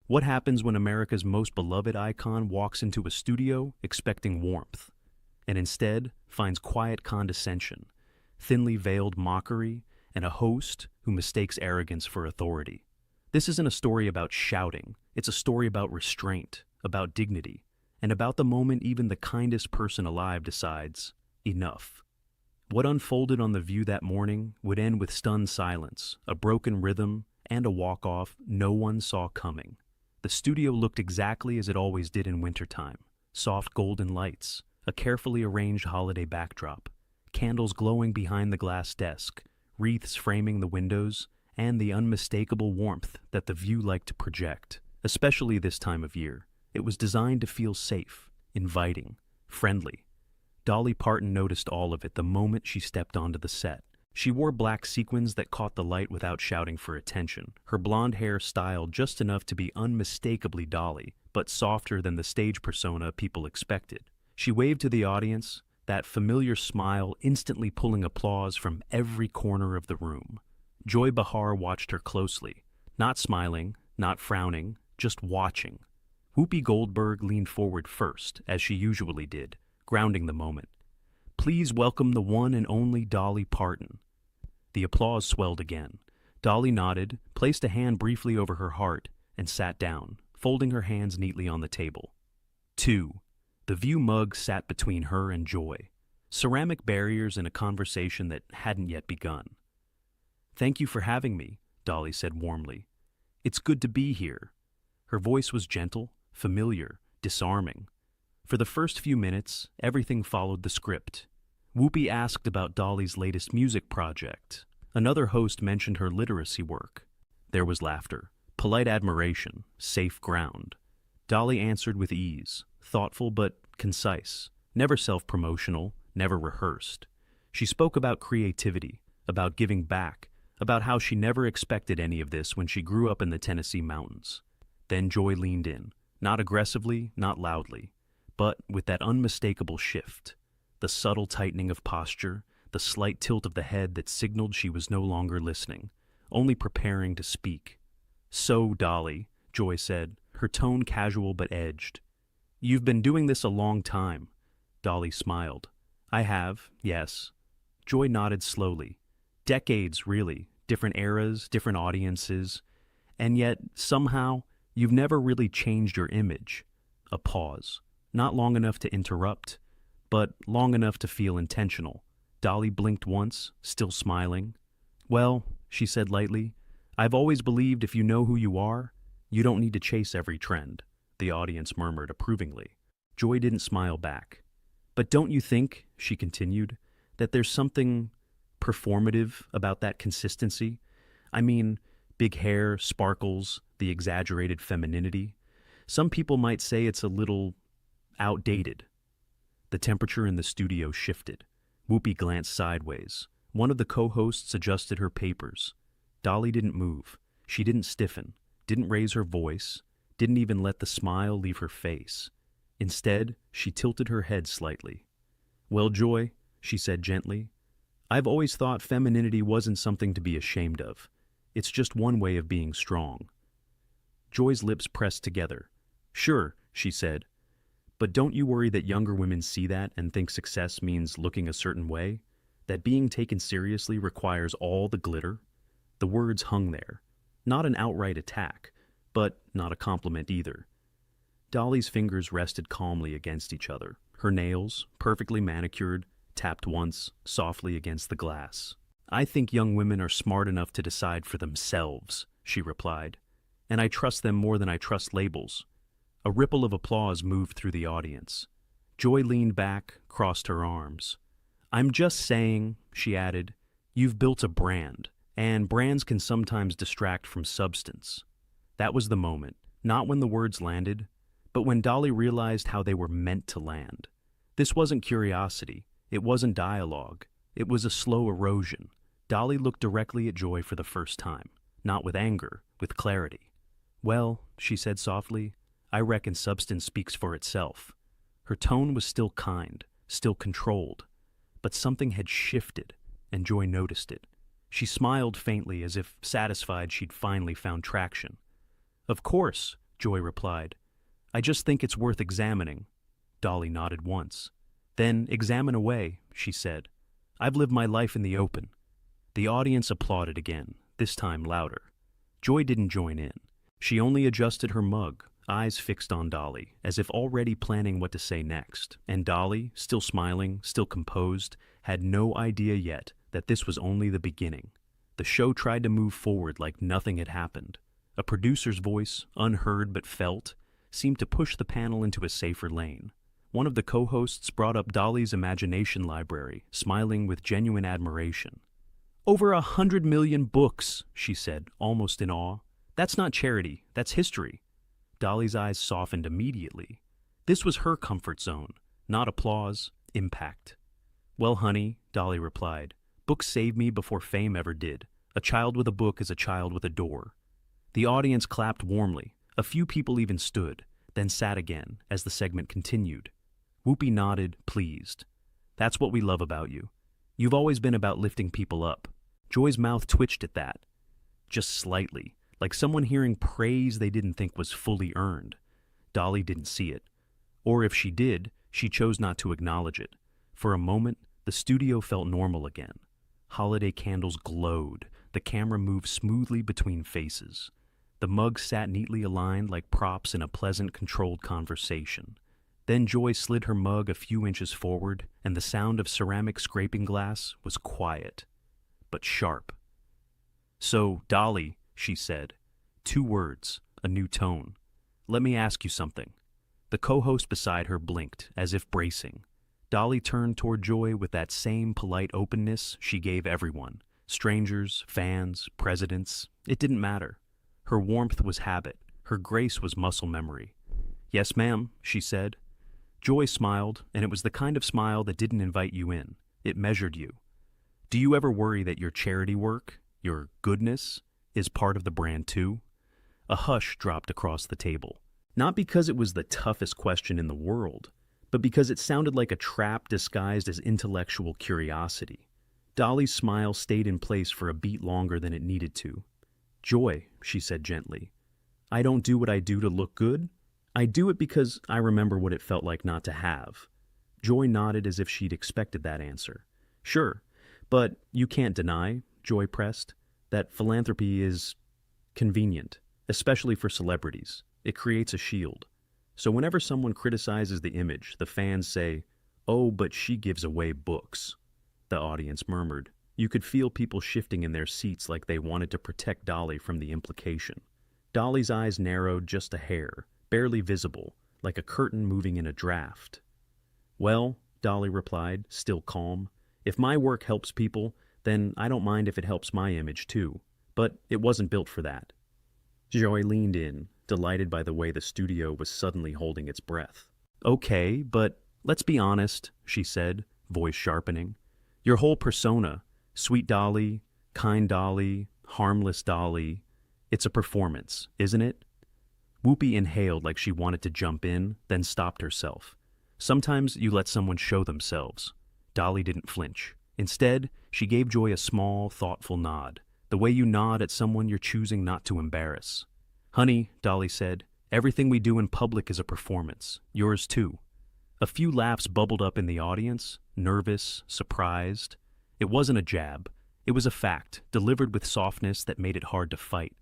What happens when America's most beloved icon walks into a studio expecting warmth, and instead finds quiet condescension, thinly veiled mockery, and a host who mistakes arrogance for authority? This isn't a story about shouting, it's a story about restraint, about dignity, and about the moment even the kindest person alive decides, enough. What unfolded on The View that morning would end with stunned silence, a broken rhythm, and a walk-off no one saw coming. The studio looked exactly as it always did in wintertime: soft golden lights, a carefully arranged holiday backdrop, candles glowing behind the glass desk, wreaths framing the windows, and the unmistakable warmth that The View liked to project, especially this time of year. It was designed to feel safe, inviting, friendly. Dolly Parton noticed all of it the moment she stepped onto the set. She wore black sequins that caught the light without shouting for attention, her blonde hair styled just enough to be unmistakably Dolly, but softer than the stage persona people expected. She waved to the audience, that familiar smile instantly pulling applause from every corner of the room. Joy Behar watched her closely, not smiling, not frowning, just watching. Whoopi Goldberg leaned forward first, as she usually did, grounding the moment. "Please welcome the one and only Dolly Parton." The applause swelled again. Dolly nodded, placed a hand briefly over her heart, and sat down, folding her hands neatly on the table. 2. The View mug sat between her and Joy, ceramic barriers in a conversation that hadn't yet begun. "Thank you for having me," Dolly said warmly. "It's good to be here." Her voice was gentle, familiar, disarming. For the first few minutes, everything followed the script. Whoopi asked about Dolly's latest music project. Another host mentioned her literacy work. There was laughter, polite admiration, safe ground. Dolly answered with ease, thoughtful but concise, never self-promotional, never rehearsed. She spoke about creativity, about giving back, about how she never expected any of this when she grew up in the Tennessee mountains. Then Joy leaned in, not aggressively, not loudly, but with that unmistakable shift, the subtle tightening of posture, the slight tilt of the head that signaled she was no longer listening, only preparing to speak. "So, Dolly," Joy said, her tone casual but edged. "You've been doing this a long time." Dolly smiled. "I have, yes." Joy nodded slowly. "Decades, really. Different eras, different audiences. And yet, somehow, you've never really changed your image." A pause. Not long enough to interrupt, but long enough to feel intentional. Dolly blinked once, still smiling. "Well," she said lightly, "I've always believed if you know who you are, you don't need to chase every trend." The audience murmured approvingly. Joy didn't smile back. "But don't you think," she continued, "that there's something performative about that consistency? I mean, big hair, sparkles, the exaggerated femininity. Some people might say it's a little outdated." The temperature in the studio shifted. Whoopi glanced sideways. One of the co-hosts adjusted her papers. Dolly didn't move. She didn't stiffen, didn't raise her voice, didn't even let the smile leave her face. Instead, she tilted her head slightly. "Well, Joy," she said gently, "I've always thought femininity wasn't something to be ashamed of. It's just one way of being strong." Joy's lips pressed together. "Sure," she said. "But don't you worry that younger women see that and think success means looking a certain way? That being taken seriously requires all the glitter?" The words hung there. Not an outright attack, but not a compliment either. Dolly's fingers rested calmly against each other. Her nails, perfectly manicured, tapped once, softly against the glass. "I think young women are smart enough to decide for themselves," she replied. "And I trust them more than I trust labels." A ripple of applause moved through the audience. Joy leaned back, crossed her arms. "I'm just saying," she added, "you've built a brand, and brands can sometimes distract from substance." That was the moment, not when the words landed, but when Dolly realized how they were meant to land. This wasn't curiosity, it wasn't dialogue, it was a slow erosion. Dolly looked directly at Joy for the first time, not with anger, with clarity. "Well," she said softly, "I reckon substance speaks for itself." Her tone was still kind, still controlled, but something had shifted, and Joy noticed it. She smiled faintly as if satisfied she'd finally found traction. "Of course," Joy replied. I just think it's worth examining. Dolly nodded once. Then examine away, she said. I've lived my life in the open. The audience applauded again, this time louder. Joy didn't join in. She only adjusted her mug, eyes fixed on Dolly, as if already planning what to say next. And Dolly, still smiling, still composed, had no idea yet that this was only the beginning. The show tried to move forward like nothing had happened. A producer's voice, unheard but felt, seemed to push the panel into a safer lane. One of the co-hosts brought up Dolly's imagination library, smiling with genuine admiration. Over 100 million books, she said, almost in awe. That's not charity, that's history. Dolly's eyes softened immediately. This was her comfort zone, not applause, impact. Well, honey, Dolly replied, books saved me before fame ever did. A child with a book is a child with a door. The audience clapped warmly. A few people even stood, then sat again as the segment continued. Whoopi nodded, pleased. That's what we love about you. You've always been about lifting people up. Joy's mouth twitched at that. Just slightly, like someone hearing praise they didn't think was fully earned. Dolly didn't see it. Or if she did, she chose not to acknowledge it. For a moment, the studio felt normal again. Holiday candles glowed. The camera moved smoothly between faces. The mugs sat neatly aligned like props in a pleasant, controlled conversation. Then Joy slid her mug a few inches forward, and the sound of ceramic scraping glass was quiet, but sharp. So, Dolly, she said, 2 words, a new tone. Let me ask you something. The co-host beside her blinked, as if bracing. Dolly turned toward Joy with that same polite openness she gave everyone. Strangers, fans, presidents, it didn't matter. Her warmth was habit. Her grace was muscle memory. Yes, ma'am, she said. Joy smiled, and it was the kind of smile that didn't invite you in. It measured you. Do you ever worry that your charity work, your goodness, is part of the brand too? A hush dropped across the table. Not because it was the toughest question in the world, but because it sounded like a trap disguised as intellectual curiosity. Dolly's smile stayed in place for a beat longer than it needed to. Joy, she said gently, I don't do what I do to look good. I do it because I remember what it felt like not to have. Joy nodded as if she'd expected that answer. Sure, but you can't deny, Joy pressed, that philanthropy is convenient, especially for celebrities. It creates a shield. So whenever someone criticizes the image, the fans say, oh, but she gives away books. The audience murmured. You could feel people shifting in their seats like they wanted to protect Dolly from the implication. Dolly's eyes narrowed just a hair, barely visible, like a curtain moving in a draft. Well, Dolly replied, still calm, if my work helps people, then I don't mind if it helps my image too. But it wasn't built for that. Joy leaned in, delighted by the way the studio was suddenly holding its breath. Okay, but let's be honest, she said, voice sharpening. Your whole persona, sweet Dolly, kind Dolly, harmless Dolly, it's a performance, isn't it? Whoopi inhaled like she wanted to jump in, then stopped herself. Sometimes you let someone show themselves. Dolly didn't flinch. Instead, she gave Joy a small, thoughtful nod, the way you nod at someone you're choosing not to embarrass. Honey, Dolly said, everything we do in public is a performance. Yours too. A few laughs bubbled up in the audience, nervous, surprised. It wasn't a jab. It was a fact, delivered with softness that made it hard to fight.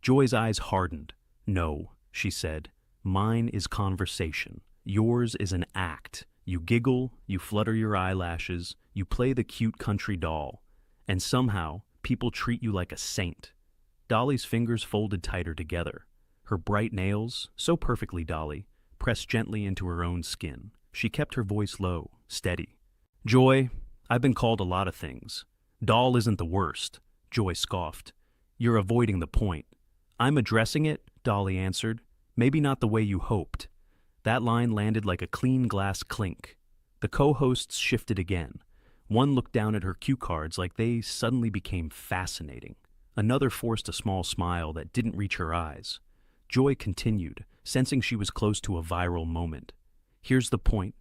Joy's eyes hardened. No, she said. Mine is conversation. Yours is an act. You giggle, you flutter your eyelashes, you play the cute country doll. And somehow, people treat you like a saint. Dolly's fingers folded tighter together. Her bright nails, so perfectly Dolly, pressed gently into her own skin. She kept her voice low, steady. Joy, I've been called a lot of things. Doll isn't the worst, Joy scoffed. You're avoiding the point. I'm addressing it, Dolly answered. Maybe not the way you hoped. That line landed like a clean glass clink. The co-hosts shifted again. One looked down at her cue cards like they suddenly became fascinating. Another forced a small smile that didn't reach her eyes. Joy continued, sensing she was close to a viral moment. Here's the point.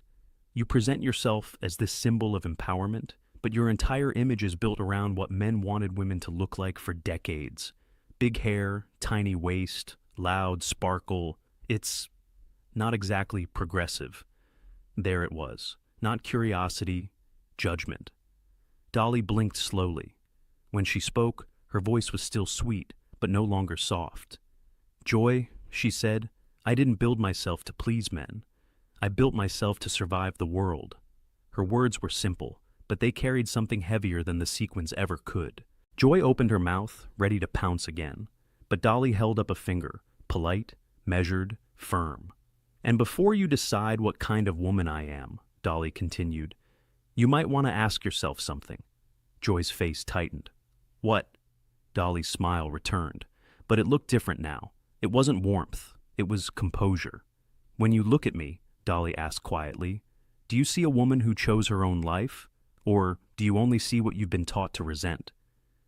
You present yourself as this symbol of empowerment, but your entire image is built around what men wanted women to look like for decades. Big hair, tiny waist, loud sparkle, It's not exactly progressive. There it was. Not curiosity, judgment. Dolly blinked slowly. When she spoke, her voice was still sweet, but no longer soft. "Joy," she said, "I didn't build myself to please men. I built myself to survive the world." Her words were simple, but they carried something heavier than the sequins ever could. Joy opened her mouth, ready to pounce again, but Dolly held up a finger, polite, measured, firm. "And before you decide what kind of woman I am," Dolly continued, "you might want to ask yourself something." Joy's face tightened. "What?" Dolly's smile returned, but it looked different now. It wasn't warmth, it was composure. "When you look at me," Dolly asked quietly, "do you see a woman who chose her own life? Or do you only see what you've been taught to resent?"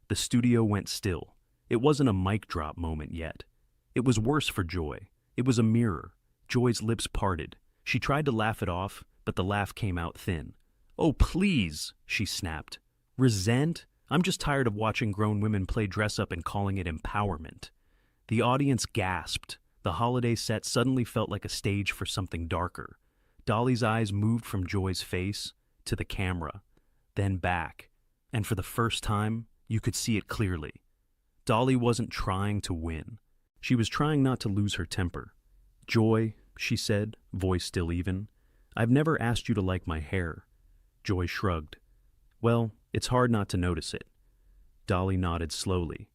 The studio went still. It wasn't a mic drop moment yet. It was worse for Joy. It was a mirror. Joy's lips parted. She tried to laugh it off, but the laugh came out thin. "Oh, please," she snapped. "Resent? I'm just tired of watching grown women play dress-up and calling it empowerment." The audience gasped. The holiday set suddenly felt like a stage for something darker. Dolly's eyes moved from Joy's face to the camera, then back, and for the first time, you could see it clearly. Dolly wasn't trying to win. She was trying not to lose her temper. "Joy," she said, voice still even, "I've never asked you to like my hair." Joy shrugged. "Well, it's hard not to notice it." Dolly nodded slowly.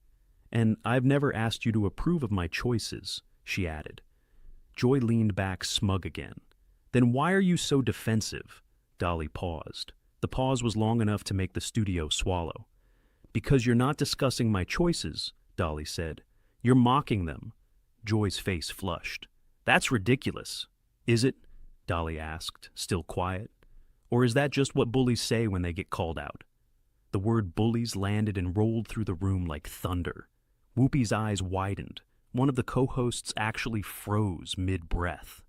"And I've never asked you to approve of my choices," she added. Joy leaned back smug again. "Then why are you so defensive?" Dolly paused. The pause was long enough to make the studio swallow. "Because you're not discussing my choices," Dolly said. "You're mocking them." Joy's face flushed. "That's ridiculous." "Is it?" Dolly asked, still quiet. "Or is that just what bullies say when they get called out?" The word bullies landed and rolled through the room like thunder. Whoopi's eyes widened. One of the co-hosts actually froze mid-breath.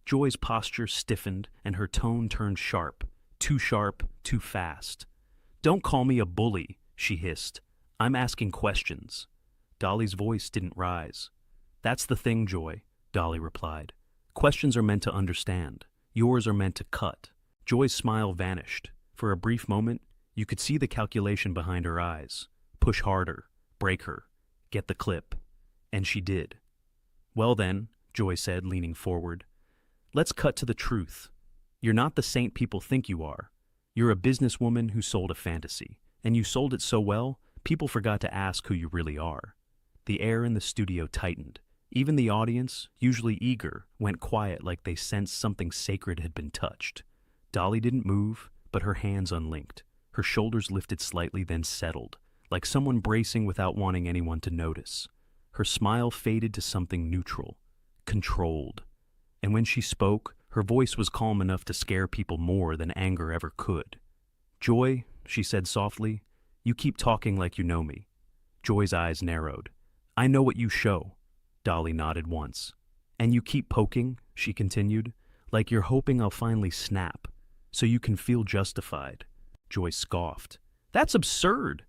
Joy's posture stiffened and her tone turned sharp. Too sharp, too fast. "Don't call me a bully," she hissed. "I'm asking questions." Dolly's voice didn't rise. "That's the thing, Joy," Dolly replied. "Questions are meant to understand. Yours are meant to cut." Joy's smile vanished. For a brief moment, you could see the calculation behind her eyes. Push harder, break her, get the clip. And she did. "Well then," Joy said, leaning forward, "let's cut to the truth. You're not the saint people think you are. You're a businesswoman who sold a fantasy. And you sold it so well, people forgot to ask who you really are." The air in the studio tightened. Even the audience, usually eager, went quiet like they sensed something sacred had been touched. Dolly didn't move, but her hands unlinked. Her shoulders lifted slightly, then settled, like someone bracing without wanting anyone to notice. Her smile faded to something neutral, controlled. And when she spoke, her voice was calm enough to scare people more than anger ever could. "Joy," she said softly, "you keep talking like you know me." Joy's eyes narrowed. "I know what you show." Dolly nodded once. "And you keep poking," she continued, "like you're hoping I'll finally snap, so you can feel justified." Joy scoffed. "That's absurd."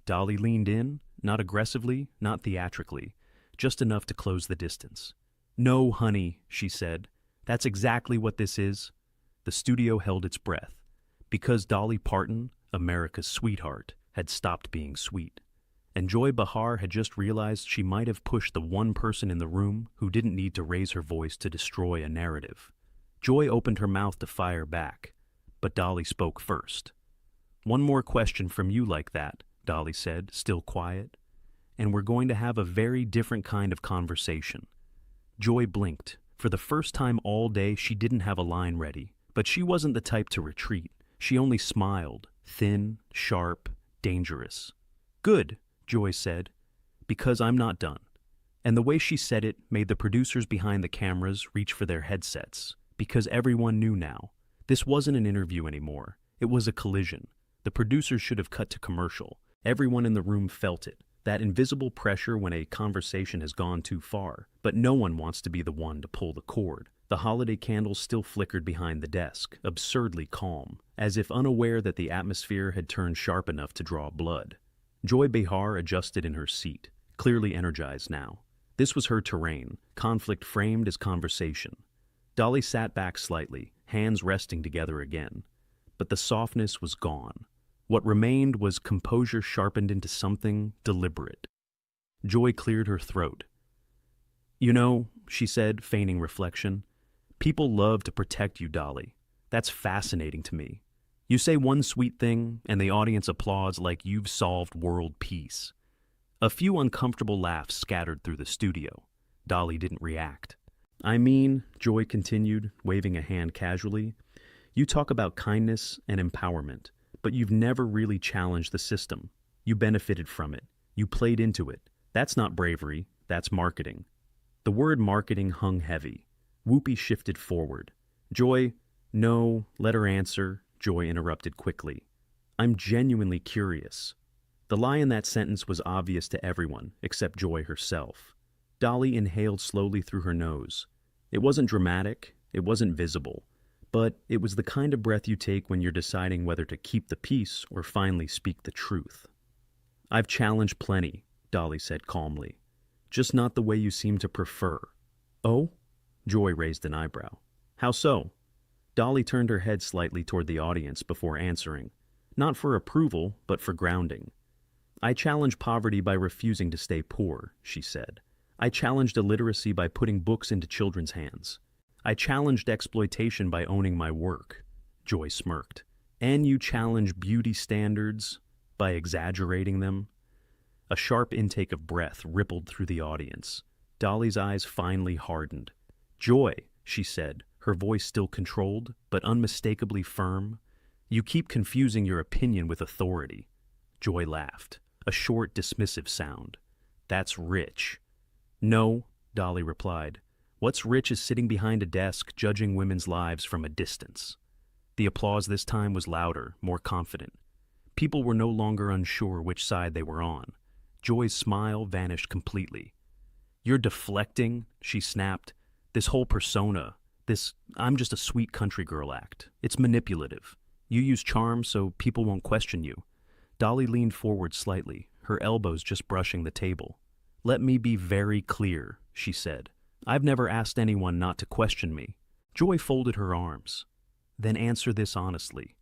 Dolly leaned in, not aggressively, not theatrically, just enough to close the distance. "No, honey," she said. "That's exactly what this is." The studio held its breath. Because Dolly Parton, America's sweetheart, had stopped being sweet. And Joy Behar had just realized she might have pushed the one person in the room who didn't need to raise her voice to destroy a narrative. Joy opened her mouth to fire back, but Dolly spoke first. "One more question from you like that," Dolly said, still quiet. "And we're going to have a very different kind of conversation." Joy blinked. For the first time all day, she didn't have a line ready, but she wasn't the type to retreat. She only smiled, thin, sharp, dangerous. "Good," Joy said, "because I'm not done." And the way she said it made the producers behind the cameras reach for their headsets, because everyone knew now. This wasn't an interview anymore. It was a collision. The producers should have cut to commercial. Everyone in the room felt it, that invisible pressure when a conversation has gone too far, but no one wants to be the one to pull the cord. The holiday candles still flickered behind the desk, absurdly calm, as if unaware that the atmosphere had turned sharp enough to draw blood. Joy Behar adjusted in her seat, clearly energized now. This was her terrain, conflict framed as conversation. Dolly sat back slightly, hands resting together again. But the softness was gone. What remained was composure sharpened into something deliberate. Joy cleared her throat. "You know," she said, feigning reflection, "people love to protect you, Dolly. That's fascinating to me. You say one sweet thing, and the audience applauds like you've solved world peace." A few uncomfortable laughs scattered through the studio. Dolly didn't react. "I mean," Joy continued, waving a hand casually, "you talk about kindness and empowerment, but you've never really challenged the system. You benefited from it. You played into it. That's not bravery, that's marketing." The word marketing hung heavy. Whoopi shifted forward. "Joy, no, let her answer," Joy interrupted quickly. "I'm genuinely curious." The lie in that sentence was obvious to everyone, except Joy herself. Dolly inhaled slowly through her nose. It wasn't dramatic, it wasn't visible, but it was the kind of breath you take when you're deciding whether to keep the peace or finally speak the truth. "I've challenged plenty," Dolly said calmly. "Just not the way you seem to prefer." "Oh?" Joy raised an eyebrow. "How so?" Dolly turned her head slightly toward the audience before answering, not for approval, but for grounding. "I challenge poverty by refusing to stay poor," she said. "I challenged illiteracy by putting books into children's hands. I challenged exploitation by owning my work." Joy smirked. "And you challenge beauty standards by exaggerating them?" A sharp intake of breath rippled through the audience. Dolly's eyes finally hardened. "Joy," she said, her voice still controlled, but unmistakably firm, "you keep confusing your opinion with authority." Joy laughed, a short, dismissive sound. "That's rich." "No," Dolly replied. "What's rich is sitting behind a desk judging women's lives from a distance." The applause this time was louder, more confident. People were no longer unsure which side they were on. Joy's smile vanished completely. "You're deflecting," she snapped. "This whole persona, this 'I'm just a sweet country girl' act. It's manipulative. You use charm so people won't question you." Dolly leaned forward slightly, her elbows just brushing the table. "Let me be very clear," she said. "I've never asked anyone not to question me." Joy folded her arms. "Then answer this honestly.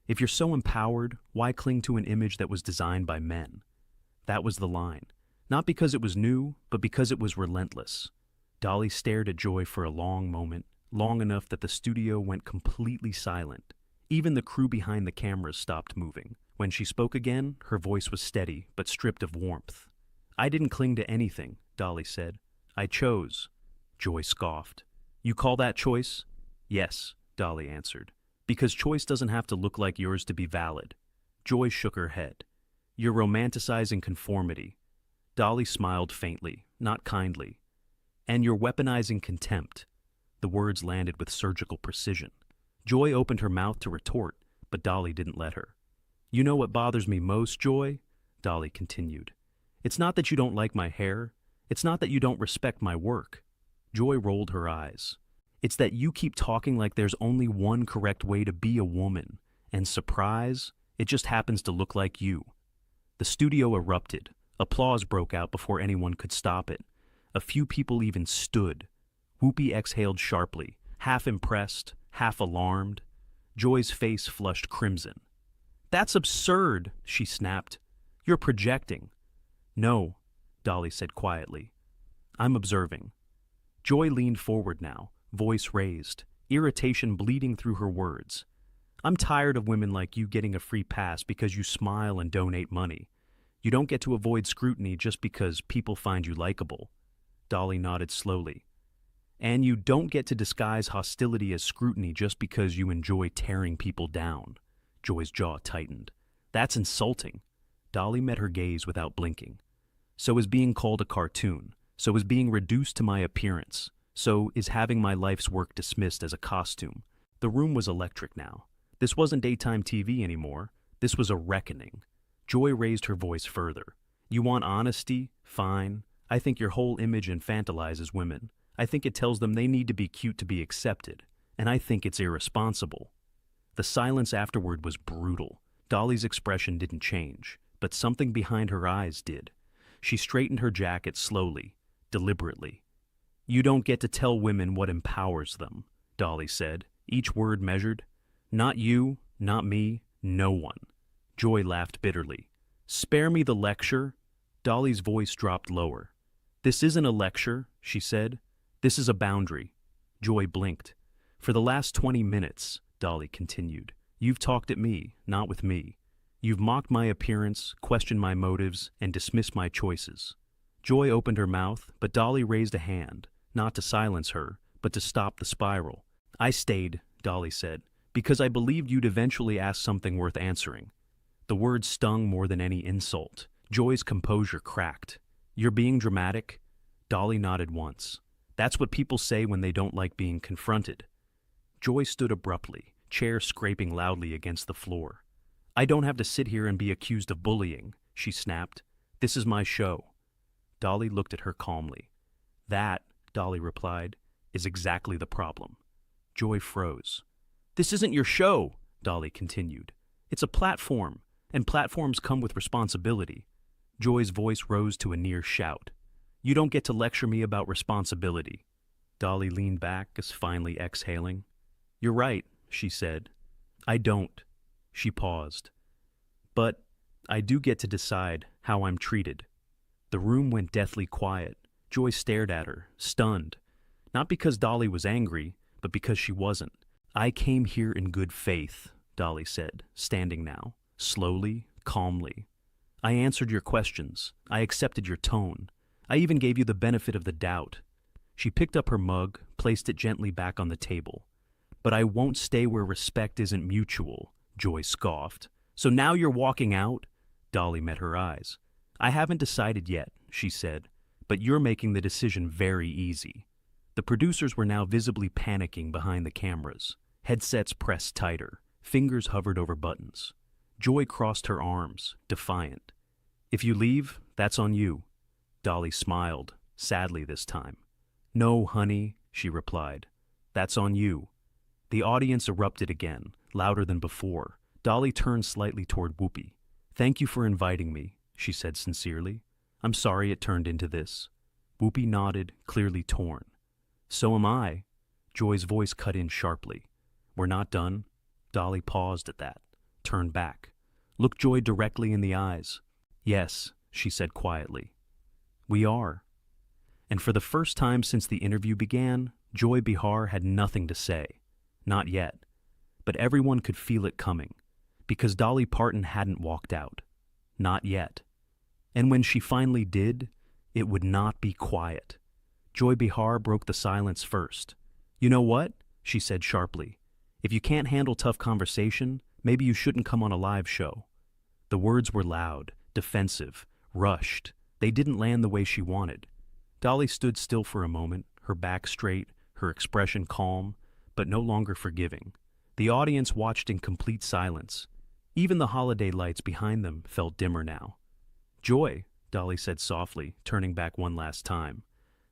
If you're so empowered, why cling to an image that was designed by men?" That was the line. Not because it was new, but because it was relentless. Dolly stared at Joy for a long moment, long enough that the studio went completely silent. Even the crew behind the cameras stopped moving. When she spoke again, her voice was steady, but stripped of warmth. "I didn't cling to anything," Dolly said. "I chose." Joy scoffed. "You call that choice?" "Yes," Dolly answered. "Because choice doesn't have to look like yours to be valid." Joy shook her head. "You're romanticizing conformity." Dolly smiled faintly, not kindly. "And you're weaponizing contempt." The words landed with surgical precision. Joy opened her mouth to retort, but Dolly didn't let her. "You know what bothers me most, Joy?" Dolly continued. "It's not that you don't like my hair. It's not that you don't respect my work." Joy rolled her eyes. "It's that you keep talking like there's only one correct way to be a woman. And surprise, it just happens to look like you." The studio erupted. Applause broke out before anyone could stop it. A few people even stood. Whoopi exhaled sharply, half impressed, half alarmed. Joy's face flushed crimson. "That's absurd," she snapped. "You're projecting." "No," Dolly said quietly. "I'm observing." Joy leaned forward now, voice raised, irritation bleeding through her words. "I'm tired of women like you getting a free pass because you smile and donate money. You don't get to avoid scrutiny just because people find you likable." Dolly nodded slowly. "And you don't get to disguise hostility as scrutiny just because you enjoy tearing people down." Joy's jaw tightened. "That's insulting." Dolly met her gaze without blinking. "So is being called a cartoon. So is being reduced to my appearance. So is having my life's work dismissed as a costume." The room was electric now. This wasn't daytime TV anymore. This was a reckoning. Joy raised her voice further. "You want honesty? Fine. I think your whole image infantilizes women. I think it tells them they need to be cute to be accepted. And I think it's irresponsible." The silence afterward was brutal. Dolly's expression didn't change, but something behind her eyes did. She straightened her jacket slowly. deliberately. "You don't get to tell women what empowers them," Dolly said, each word measured. "Not you, not me, no one." Joy laughed bitterly. "Spare me the lecture." Dolly's voice dropped lower. "This isn't a lecture," she said. "This is a boundary." Joy blinked. "For the last 20 minutes, Dolly continued, you've talked at me, not with me. You've mocked my appearance, questioned my motives, and dismissed my choices." Joy opened her mouth, but Dolly raised a hand, not to silence her, but to stop the spiral. "I stayed," Dolly said, "because I believed you'd eventually ask something worth answering." The words stung more than any insult. Joy's composure cracked. "You're being dramatic?" Dolly nodded once. "That's what people say when they don't like being confronted." Joy stood abruptly, chair scraping loudly against the floor. "I don't have to sit here and be accused of bullying," she snapped. "This is my show." Dolly looked at her calmly. "That," Dolly replied, "is exactly the problem." Joy froze. "This isn't your show," Dolly continued. "It's a platform, and platforms come with responsibility." Joy's voice rose to a near shout. "You don't get to lecture me about responsibility." Dolly leaned back as finally exhaling. "You're right," she said. "I don't." She paused. "But I do get to decide how I'm treated." The room went deathly quiet. Joy stared at her, stunned. Not because Dolly was angry, but because she wasn't. "I came here in good faith," Dolly said, standing now, slowly, calmly. "I answered your questions. I accepted your tone. I even gave you the benefit of the doubt." She picked up her mug, placed it gently back on the table. "But I won't stay where respect isn't mutual," Joy scoffed. "So now you're walking out?" Dolly met her eyes. "I haven't decided yet," she said, "but you're making the decision very easy." The producers were now visibly panicking behind the cameras. Headsets pressed tighter. Fingers hovered over buttons. Joy crossed her arms, defiant. "If you leave, that's on you." Dolly smiled, sadly this time. "No, honey," she replied. "That's on you." The audience erupted again, louder than before. Dolly turned slightly toward Whoopi. "Thank you for inviting me," she said sincerely. "I'm sorry it turned into this." Whoopi nodded, clearly torn. "So am I." Joy's voice cut in sharply. "We're not done." Dolly paused at that, turned back, looked Joy directly in the eyes. "Yes," she said quietly. "We are." And for the first time since the interview began, Joy Behar had nothing to say. Not yet. But everyone could feel it coming, because Dolly Parton hadn't walked out. Not yet. And when she finally did, it would not be quiet. Joy Behar broke the silence first. "You know what?" she said sharply. "If you can't handle tough conversation, maybe you shouldn't come on a live show." The words were loud, defensive, rushed. They didn't land the way she wanted. Dolly stood still for a moment, her back straight, her expression calm, but no longer forgiving. The audience watched in complete silence. Even the holiday lights behind them felt dimmer now. "Joy," Dolly said softly, turning back one last time.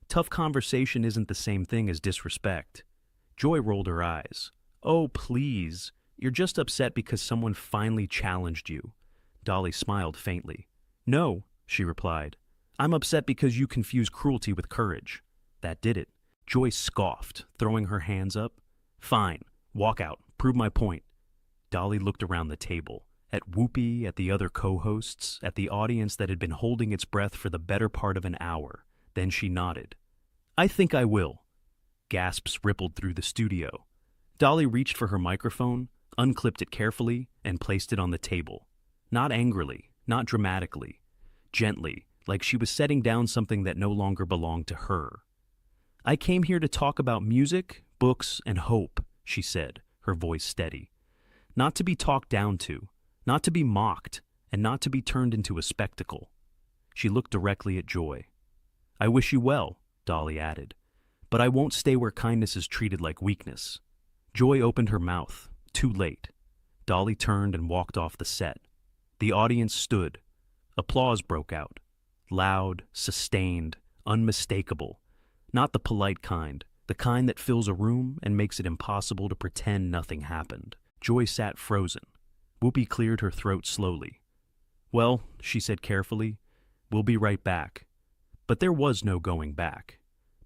"Tough conversation isn't the same thing as disrespect." Joy rolled her eyes. "Oh, please. You're just upset because someone finally challenged you." Dolly smiled faintly. "No," she replied. "I'm upset because you confuse cruelty with courage." That did it. Joy scoffed, throwing her hands up. "Fine. Walk out. Prove my point." Dolly looked around the table, at Whoopi, at the other co-hosts, at the audience that had been holding its breath for the better part of an hour. Then she nodded. "I think I will." Gasps rippled through the studio. Dolly reached for her microphone, unclipped it carefully, and placed it on the table. Not angrily, not dramatically. Gently, like she was setting down something that no longer belonged to her. "I came here to talk about music, books, and hope," she said, her voice steady. "Not to be talked down to, not to be mocked, and not to be turned into a spectacle." She looked directly at Joy. "I wish you well," Dolly added, "but I won't stay where kindness is treated like weakness." Joy opened her mouth, too late. Dolly turned and walked off the set. The audience stood. Applause broke out. Loud, sustained, unmistakable. Not the polite kind, the kind that fills a room and makes it impossible to pretend nothing happened. Joy sat frozen. Whoopi cleared her throat slowly. "Well," she said carefully, "we'll be right back." But there was no going back.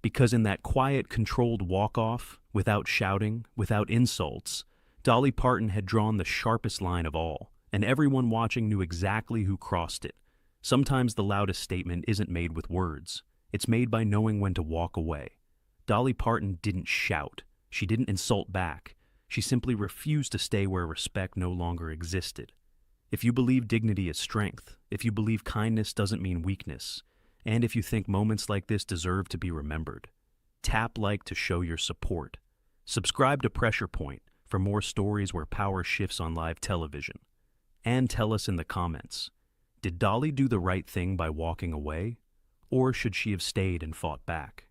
Because in that quiet, controlled walk-off, without shouting, without insults, Dolly Parton had drawn the sharpest line of all, and everyone watching knew exactly who crossed it. Sometimes the loudest statement isn't made with words. It's made by knowing when to walk away. Dolly Parton didn't shout. She didn't insult back. She simply refused to stay where respect no longer existed. If you believe dignity is strength, if you believe kindness doesn't mean weakness, and if you think moments like this deserve to be remembered, tap like to show your support. Subscribe to Pressure Point for more stories where power shifts on live television. And tell us in the comments, did Dolly do the right thing by walking away, or should she have stayed and fought back?